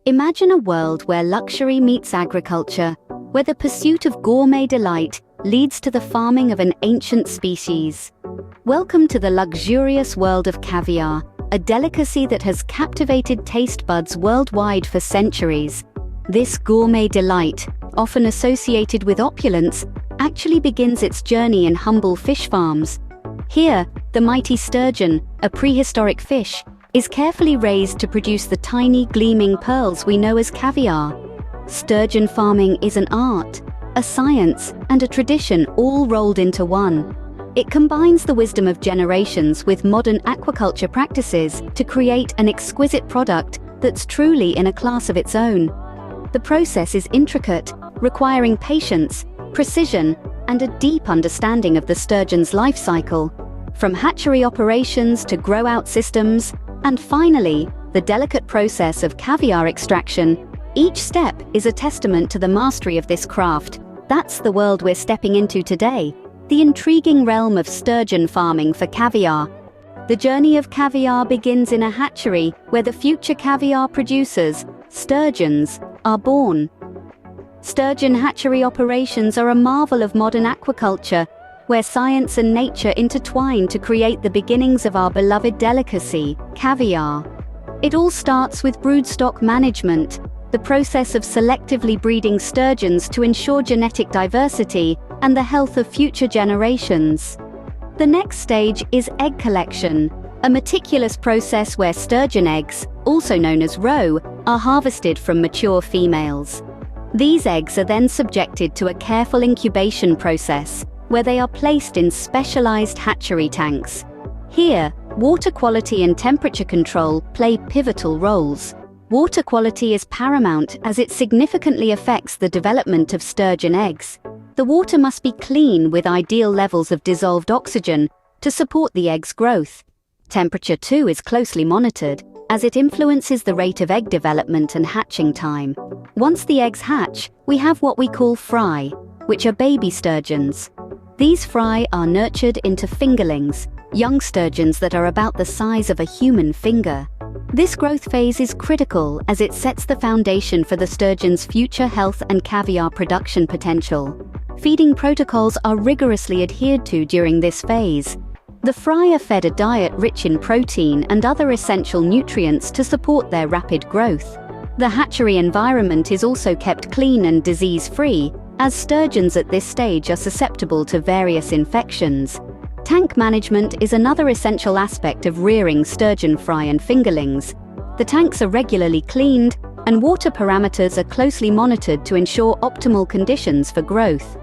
Imagine a world where luxury meets agriculture, where the pursuit of gourmet delight leads to the farming of an ancient species. Welcome to the luxurious world of caviar, a delicacy that has captivated taste buds worldwide for centuries. This gourmet delight, often associated with opulence, actually begins its journey in humble fish farms. Here, the mighty sturgeon, a prehistoric fish, is carefully raised to produce the tiny gleaming pearls we know as caviar. Sturgeon farming is an art, a science, and a tradition all rolled into one. It combines the wisdom of generations with modern aquaculture practices to create an exquisite product that's truly in a class of its own. The process is intricate, requiring patience, precision, and a deep understanding of the sturgeon's life cycle. From hatchery operations to grow-out systems, and finally, the delicate process of caviar extraction, each step is a testament to the mastery of this craft. That's the world we're stepping into today, the intriguing realm of sturgeon farming for caviar. The journey of caviar begins in a hatchery where the future caviar producers, sturgeons, are born. Sturgeon hatchery operations are a marvel of modern aquaculture, where science and nature intertwine to create the beginnings of our beloved delicacy, caviar. It all starts with broodstock management, the process of selectively breeding sturgeons to ensure genetic diversity and the health of future generations. The next stage is egg collection, a meticulous process where sturgeon eggs, also known as roe, are harvested from mature females. These eggs are then subjected to a careful incubation process, where they are placed in specialized hatchery tanks. Here, water quality and temperature control play pivotal roles. Water quality is paramount as it significantly affects the development of sturgeon eggs. The water must be clean with ideal levels of dissolved oxygen to support the eggs' growth. Temperature too is closely monitored, as it influences the rate of egg development and hatching time. Once the eggs hatch, we have what we call fry, which are baby sturgeons. These fry are nurtured into fingerlings, young sturgeons that are about the size of a human finger. This growth phase is critical as it sets the foundation for the sturgeon's future health and caviar production potential. Feeding protocols are rigorously adhered to during this phase. The fry are fed a diet rich in protein and other essential nutrients to support their rapid growth. The hatchery environment is also kept clean and disease-free, as sturgeons at this stage are susceptible to various infections. Tank management is another essential aspect of rearing sturgeon fry and fingerlings. The tanks are regularly cleaned, and water parameters are closely monitored to ensure optimal conditions for growth.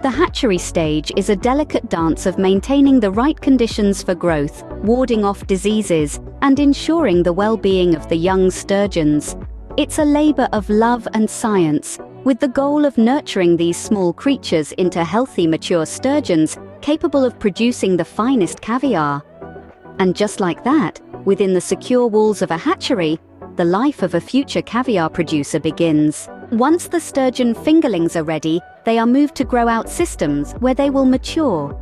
The hatchery stage is a delicate dance of maintaining the right conditions for growth, warding off diseases, and ensuring the well-being of the young sturgeons. It's a labor of love and science, with the goal of nurturing these small creatures into healthy mature sturgeons capable of producing the finest caviar. And just like that, within the secure walls of a hatchery, the life of a future caviar producer begins. Once the sturgeon fingerlings are ready, they are moved to grow-out systems where they will mature.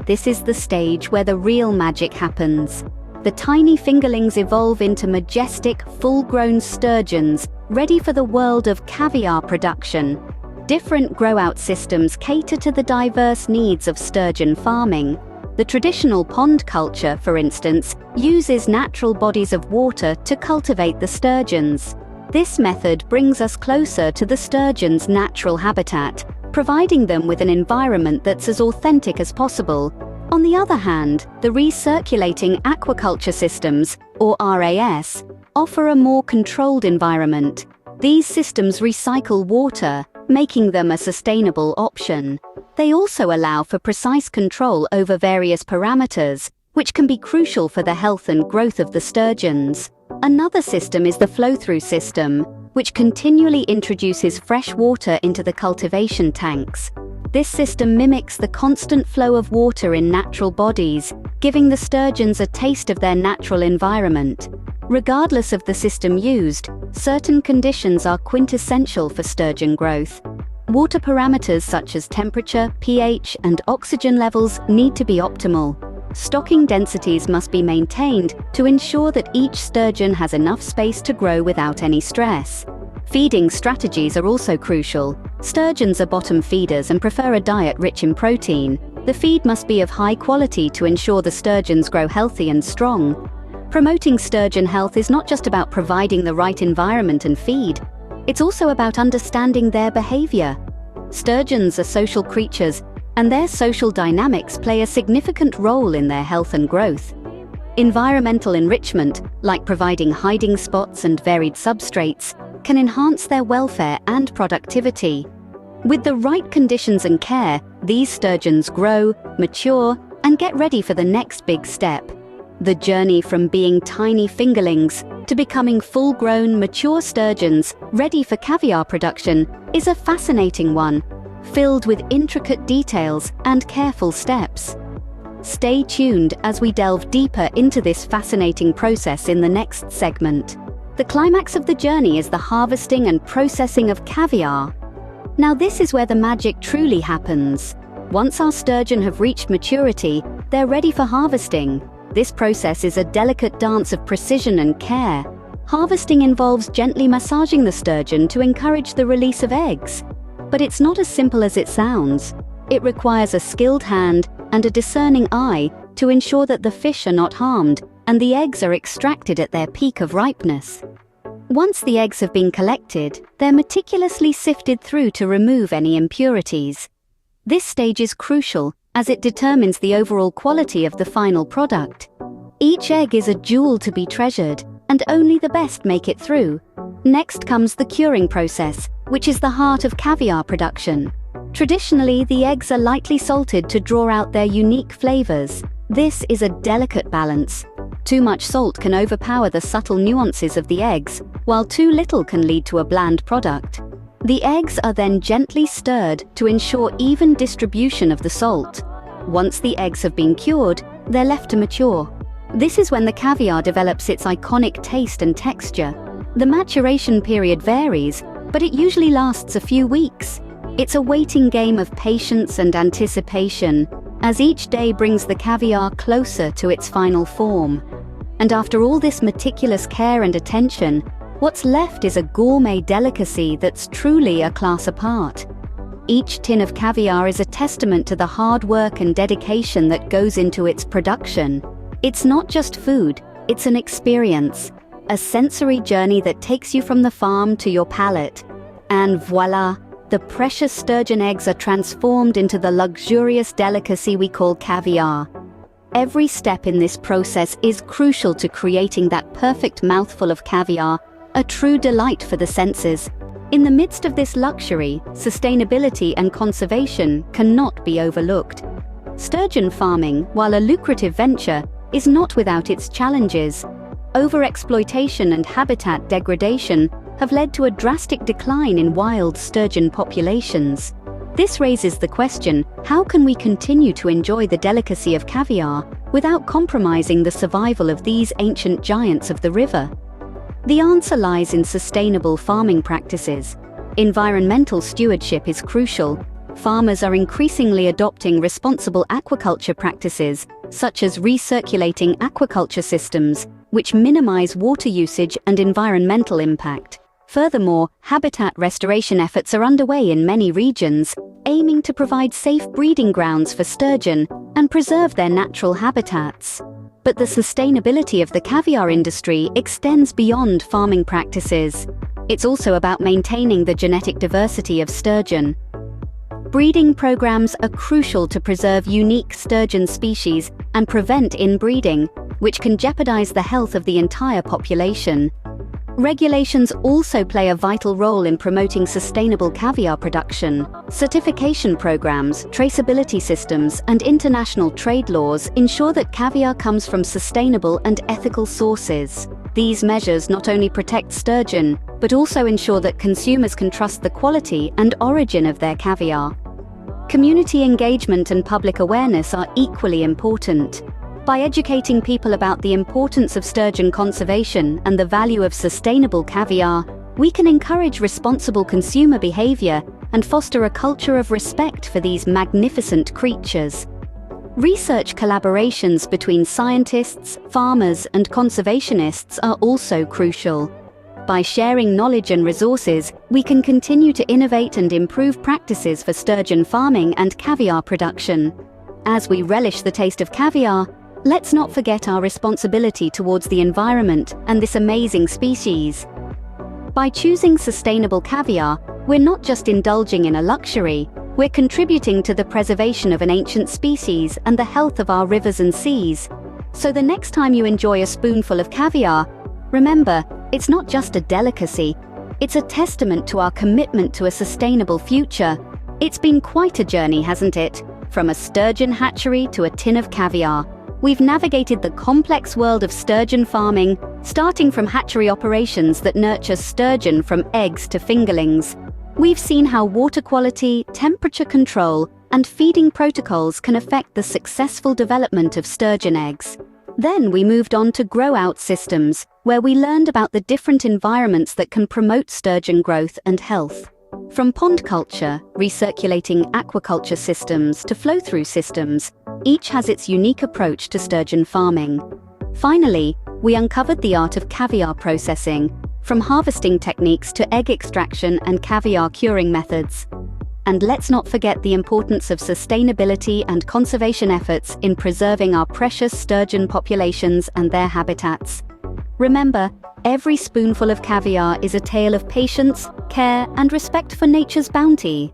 This is the stage where the real magic happens. The tiny fingerlings evolve into majestic, full-grown sturgeons, ready for the world of caviar production. Different grow-out systems cater to the diverse needs of sturgeon farming. The traditional pond culture, for instance, uses natural bodies of water to cultivate the sturgeons. This method brings us closer to the sturgeon's natural habitat, providing them with an environment that's as authentic as possible. On the other hand, the recirculating aquaculture systems, or RAS, offer a more controlled environment. These systems recycle water, making them a sustainable option. They also allow for precise control over various parameters, which can be crucial for the health and growth of the sturgeons. Another system is the flow-through system, which continually introduces fresh water into the cultivation tanks. This system mimics the constant flow of water in natural bodies, giving the sturgeons a taste of their natural environment. Regardless of the system used, certain conditions are quintessential for sturgeon growth. Water parameters such as temperature, pH, and oxygen levels need to be optimal. Stocking densities must be maintained to ensure that each sturgeon has enough space to grow without any stress. Feeding strategies are also crucial. Sturgeons are bottom feeders and prefer a diet rich in protein. The feed must be of high quality to ensure the sturgeons grow healthy and strong. Promoting sturgeon health is not just about providing the right environment and feed. It's also about understanding their behavior. Sturgeons are social creatures, and their social dynamics play a significant role in their health and growth. Environmental enrichment, like providing hiding spots and varied substrates, can enhance their welfare and productivity. With the right conditions and care, these sturgeons grow, mature, and get ready for the next big step. The journey from being tiny fingerlings to becoming full-grown, mature sturgeons ready for caviar production is a fascinating one, filled with intricate details and careful steps. Stay tuned as we delve deeper into this fascinating process in the next segment. The climax of the journey is the harvesting and processing of caviar. Now this is where the magic truly happens. Once our sturgeon have reached maturity, they're ready for harvesting. This process is a delicate dance of precision and care. Harvesting involves gently massaging the sturgeon to encourage the release of eggs. But it's not as simple as it sounds. It requires a skilled hand and a discerning eye to ensure that the fish are not harmed and the eggs are extracted at their peak of ripeness. Once the eggs have been collected, they're meticulously sifted through to remove any impurities. This stage is crucial as it determines the overall quality of the final product. Each egg is a jewel to be treasured, and only the best make it through. Next comes the curing process, which is the heart of caviar production. Traditionally, the eggs are lightly salted to draw out their unique flavors. This is a delicate balance. Too much salt can overpower the subtle nuances of the eggs, while too little can lead to a bland product. The eggs are then gently stirred to ensure even distribution of the salt. Once the eggs have been cured, they're left to mature. This is when the caviar develops its iconic taste and texture. The maturation period varies, but it usually lasts a few weeks. It's a waiting game of patience and anticipation, as each day brings the caviar closer to its final form. And after all this meticulous care and attention, what's left is a gourmet delicacy that's truly a class apart. Each tin of caviar is a testament to the hard work and dedication that goes into its production. It's not just food, it's an experience, a sensory journey that takes you from the farm to your palate. And voila, the precious sturgeon eggs are transformed into the luxurious delicacy we call caviar. Every step in this process is crucial to creating that perfect mouthful of caviar, a true delight for the senses. In the midst of this luxury, sustainability and conservation cannot be overlooked. Sturgeon farming, while a lucrative venture, is not without its challenges. Overexploitation and habitat degradation have led to a drastic decline in wild sturgeon populations. This raises the question, how can we continue to enjoy the delicacy of caviar without compromising the survival of these ancient giants of the river? The answer lies in sustainable farming practices. Environmental stewardship is crucial. Farmers are increasingly adopting responsible aquaculture practices, such as recirculating aquaculture systems, which minimize water usage and environmental impact. Furthermore, habitat restoration efforts are underway in many regions, aiming to provide safe breeding grounds for sturgeon and preserve their natural habitats. But the sustainability of the caviar industry extends beyond farming practices. It's also about maintaining the genetic diversity of sturgeon. Breeding programs are crucial to preserve unique sturgeon species and prevent inbreeding, which can jeopardize the health of the entire population. Regulations also play a vital role in promoting sustainable caviar production. Certification programs, traceability systems, and international trade laws ensure that caviar comes from sustainable and ethical sources. These measures not only protect sturgeon, but also ensure that consumers can trust the quality and origin of their caviar. Community engagement and public awareness are equally important. By educating people about the importance of sturgeon conservation and the value of sustainable caviar, we can encourage responsible consumer behavior and foster a culture of respect for these magnificent creatures. Research collaborations between scientists, farmers, and conservationists are also crucial. By sharing knowledge and resources, we can continue to innovate and improve practices for sturgeon farming and caviar production. As we relish the taste of caviar, let's not forget our responsibility towards the environment and this amazing species. By choosing sustainable caviar, we're not just indulging in a luxury, we're contributing to the preservation of an ancient species and the health of our rivers and seas. So the next time you enjoy a spoonful of caviar, remember, it's not just a delicacy, it's a testament to our commitment to a sustainable future. It's been quite a journey, hasn't it? From a sturgeon hatchery to a tin of caviar. We've navigated the complex world of sturgeon farming, starting from hatchery operations that nurture sturgeon from eggs to fingerlings. We've seen how water quality, temperature control, and feeding protocols can affect the successful development of sturgeon eggs. Then we moved on to grow-out systems, where we learned about the different environments that can promote sturgeon growth and health. From pond culture, recirculating aquaculture systems to flow-through systems, each has its unique approach to sturgeon farming. Finally, we uncovered the art of caviar processing, from harvesting techniques to egg extraction and caviar curing methods. And let's not forget the importance of sustainability and conservation efforts in preserving our precious sturgeon populations and their habitats. Remember, every spoonful of caviar is a tale of patience, care, and respect for nature's bounty.